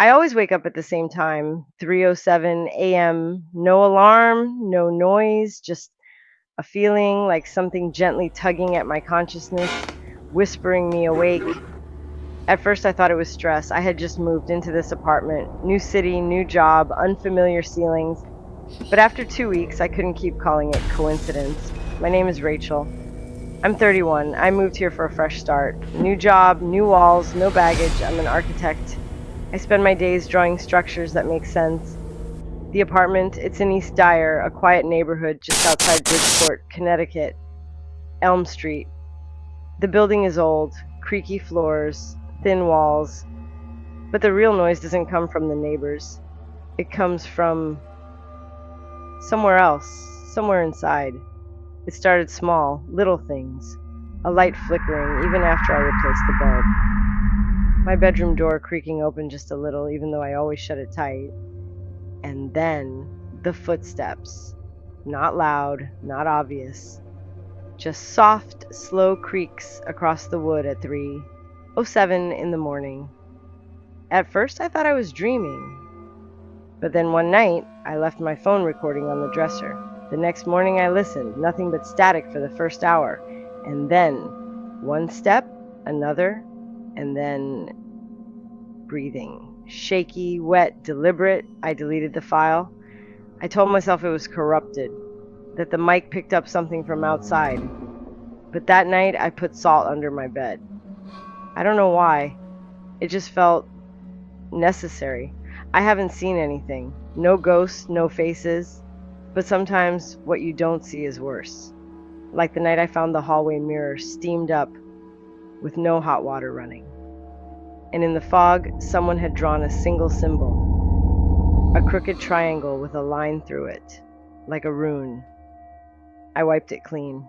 I always wake up at the same time, 3:07 a.m. No alarm, no noise, just a feeling like something gently tugging at my consciousness, whispering me awake. At first, I thought it was stress. I had just moved into this apartment, new city, new job, unfamiliar ceilings. But after 2 weeks, I couldn't keep calling it coincidence. My name is Rachel. I'm 31. I moved here for a fresh start. New job, new walls, no baggage. I'm an architect. I spend my days drawing structures that make sense. The apartment, it's in East Dyer, a quiet neighborhood just outside Bridgeport, Connecticut, Elm Street. The building is old, creaky floors, thin walls, but the real noise doesn't come from the neighbors. It comes from somewhere else, somewhere inside. It started small, little things, a light flickering even after I replaced the bulb. My bedroom door creaking open just a little, even though I always shut it tight. And then the footsteps. Not loud, not obvious. Just soft, slow creaks across the wood at 3:07 in the morning. At first I thought I was dreaming. But then one night, I left my phone recording on the dresser. The next morning I listened, nothing but static for the first hour. And then, one step, another, and then breathing. Shaky, wet, deliberate. I deleted the file. I told myself it was corrupted, that the mic picked up something from outside. But that night I put salt under my bed. I don't know why. It just felt necessary. I haven't seen anything. No ghosts, no faces. But sometimes what you don't see is worse. Like the night I found the hallway mirror steamed up with no hot water running. And in the fog, someone had drawn a single symbol, a crooked triangle with a line through it, like a rune. I wiped it clean,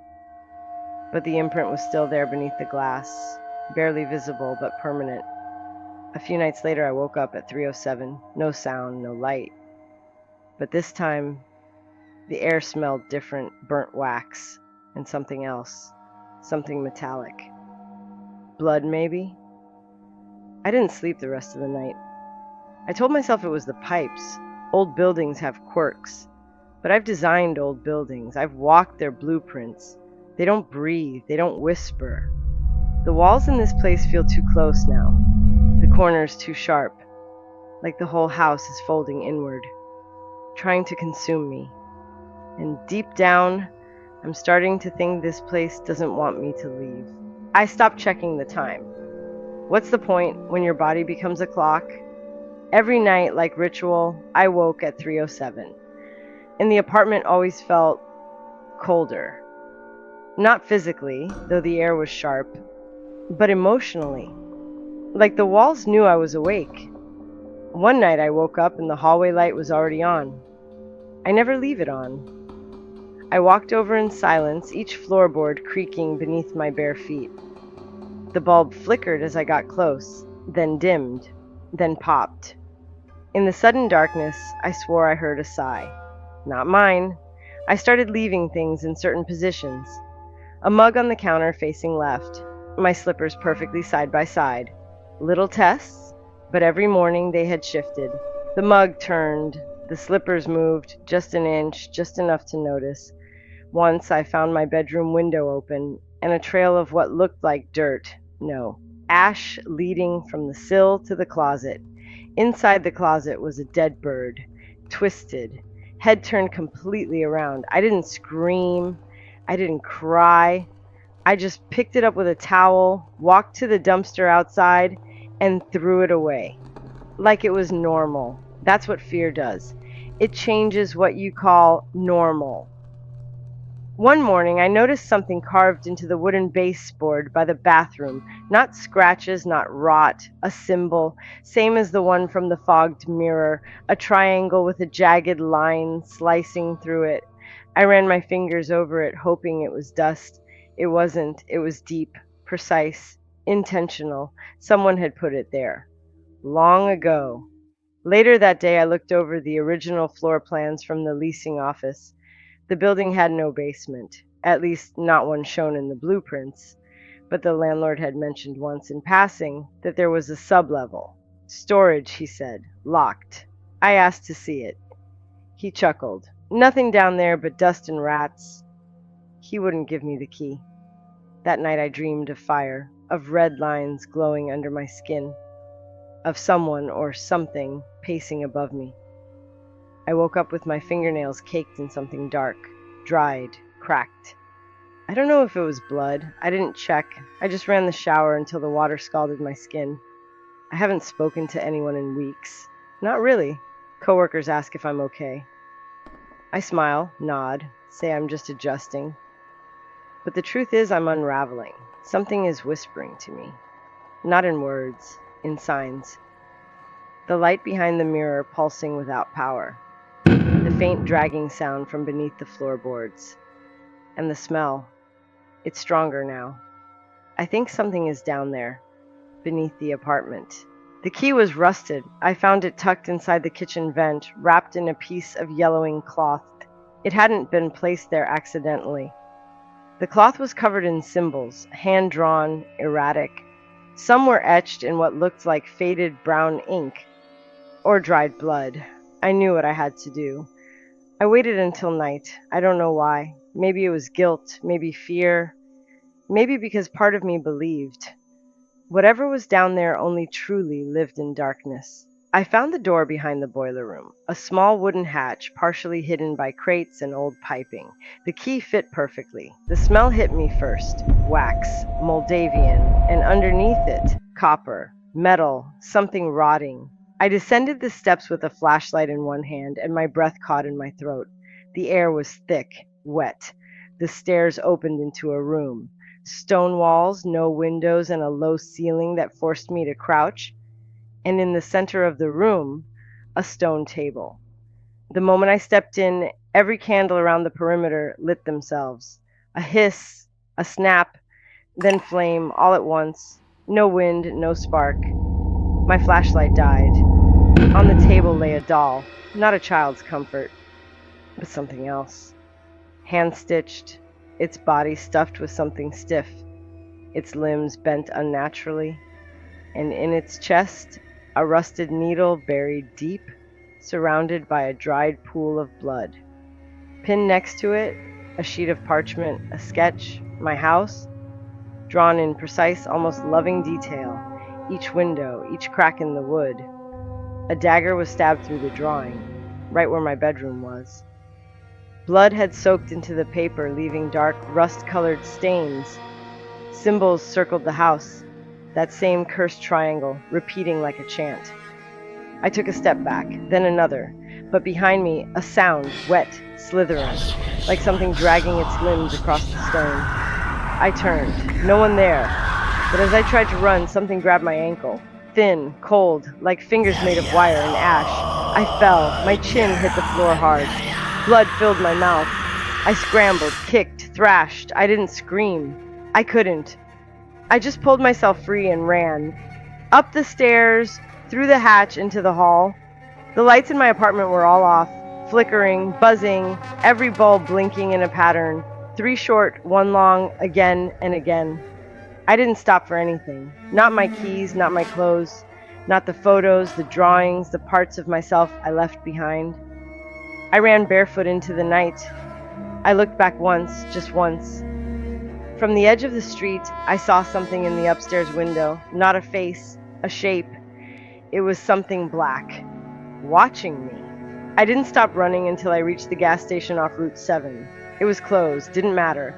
but the imprint was still there beneath the glass, barely visible but permanent. A few nights later, I woke up at 3:07, no sound, no light. But this time, the air smelled different, burnt wax, and something else, something metallic. Blood, maybe? I didn't sleep the rest of the night. I told myself it was the pipes. Old buildings have quirks. But I've designed old buildings. I've walked their blueprints. They don't breathe. They don't whisper. The walls in this place feel too close now. The corners too sharp. Like the whole house is folding inward, trying to consume me. And deep down, I'm starting to think this place doesn't want me to leave. I stopped checking the time. What's the point when your body becomes a clock? Every night, like ritual, I woke at 3:07. And the apartment always felt colder. Not physically, though the air was sharp, but emotionally. Like the walls knew I was awake. One night I woke up and the hallway light was already on. I never leave it on. I walked over in silence, each floorboard creaking beneath my bare feet. The bulb flickered as I got close, then dimmed, then popped. In the sudden darkness, I swore I heard a sigh. Not mine. I started leaving things in certain positions. A mug on the counter facing left, my slippers perfectly side by side. Little tests, but every morning they had shifted. The mug turned, the slippers moved just an inch, just enough to notice. Once I found my bedroom window open and a trail of what looked like dirt. No, ash leading from the sill to the closet. Inside the closet was a dead bird, twisted, head turned completely around. I didn't scream. I didn't cry. I just picked it up with a towel, walked to the dumpster outside, and threw it away. Like it was normal. That's what fear does. It changes what you call normal. One morning, I noticed something carved into the wooden baseboard by the bathroom. Not scratches, not rot. A symbol, same as the one from the fogged mirror. A triangle with a jagged line slicing through it. I ran my fingers over it, hoping it was dust. It wasn't. It was deep, precise, intentional. Someone had put it there. Long ago. Later that day, I looked over the original floor plans from the leasing office. The building had no basement, at least not one shown in the blueprints, but the landlord had mentioned once in passing that there was a sublevel. "Storage," he said. "Locked." I asked to see it. He chuckled. "Nothing down there but dust and rats." He wouldn't give me the key. That night I dreamed of fire, of red lines glowing under my skin, of someone or something pacing above me. I woke up with my fingernails caked in something dark, dried, cracked. I don't know if it was blood. I didn't check. I just ran the shower until the water scalded my skin. I haven't spoken to anyone in weeks. Not really. Coworkers ask if I'm okay. I smile, nod, say I'm just adjusting. But the truth is I'm unraveling. Something is whispering to me. Not in words, in signs. The light behind the mirror pulsing without power. The faint dragging sound from beneath the floorboards. And the smell. It's stronger now. I think something is down there, beneath the apartment. The key was rusted. I found it tucked inside the kitchen vent, wrapped in a piece of yellowing cloth. It hadn't been placed there accidentally. The cloth was covered in symbols, hand-drawn, erratic. Some were etched in what looked like faded brown ink, or dried blood. I knew what I had to do. I waited until night. I don't know why. Maybe it was guilt, maybe fear, maybe because part of me believed. Whatever was down there only truly lived in darkness. I found the door behind the boiler room, a small wooden hatch partially hidden by crates and old piping. The key fit perfectly. The smell hit me first. Wax, Moldavian, and underneath it, copper, metal, something rotting. I descended the steps with a flashlight in one hand and my breath caught in my throat. The air was thick, wet. The stairs opened into a room. Stone walls, no windows, and a low ceiling that forced me to crouch. And in the center of the room, a stone table. The moment I stepped in, every candle around the perimeter lit themselves. A hiss, a snap, then flame all at once. No wind, no spark. My flashlight died. On the table lay a doll, not a child's comfort, but something else. Hand-stitched, its body stuffed with something stiff, its limbs bent unnaturally, and in its chest, a rusted needle buried deep, surrounded by a dried pool of blood. Pinned next to it, a sheet of parchment, a sketch, my house, drawn in precise, almost loving detail, each window, each crack in the wood. A dagger was stabbed through the drawing, right where my bedroom was. Blood had soaked into the paper, leaving dark, rust-colored stains. Symbols circled the house, that same cursed triangle, repeating like a chant. I took a step back, then another, but behind me, a sound, wet, slithering, like something dragging its limbs across the stone. I turned, no one there, but as I tried to run, something grabbed my ankle. Thin, cold, like fingers made of wire and ash. I fell, my chin hit the floor hard. Blood filled my mouth. I scrambled, kicked, thrashed. I didn't scream. I couldn't. I just pulled myself free and ran. Up the stairs, through the hatch into the hall. The lights in my apartment were all off, flickering, buzzing, every bulb blinking in a pattern. 3 short, 1 long, again and again. I didn't stop for anything. Not my keys, not my clothes, not the photos, the drawings, the parts of myself I left behind. I ran barefoot into the night. I looked back once, just once. From the edge of the street, I saw something in the upstairs window, not a face, a shape. It was something black, watching me. I didn't stop running until I reached the gas station off Route 7. It was closed, didn't matter.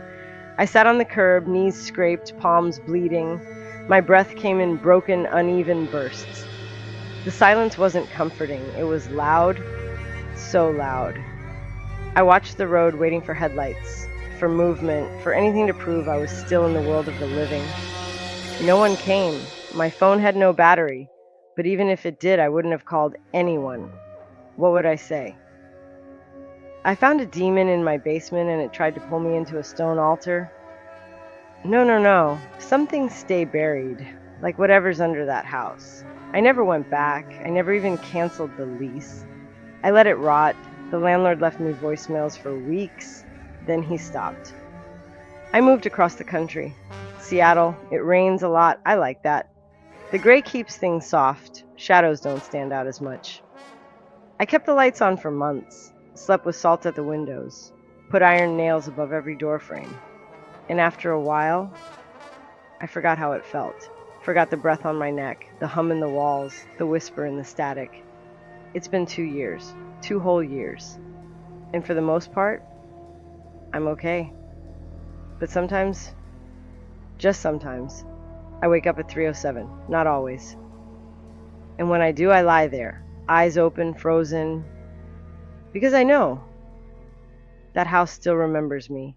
I sat on the curb, knees scraped, palms bleeding. My breath came in broken, uneven bursts. The silence wasn't comforting. It was loud, so loud. I watched the road waiting for headlights, for movement, for anything to prove I was still in the world of the living. No one came. My phone had no battery, but even if it did, I wouldn't have called anyone. What would I say? I found a demon in my basement and it tried to pull me into a stone altar. No. Some things stay buried, like whatever's under that house. I never went back. I never even canceled the lease. I let it rot. The landlord left me voicemails for weeks. Then he stopped. I moved across the country. Seattle, it rains a lot. I like that. The gray keeps things soft. Shadows don't stand out as much. I kept the lights on for months, slept with salt at the windows, put iron nails above every doorframe. And after a while, I forgot how it felt. Forgot the breath on my neck, the hum in the walls, the whisper in the static. It's been 2 years, 2 whole years. And for the most part, I'm okay. But sometimes, just sometimes, I wake up at 3:07, not always. And when I do, I lie there, eyes open, frozen, because I know that house still remembers me.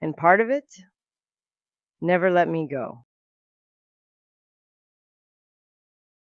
And part of it never let me go.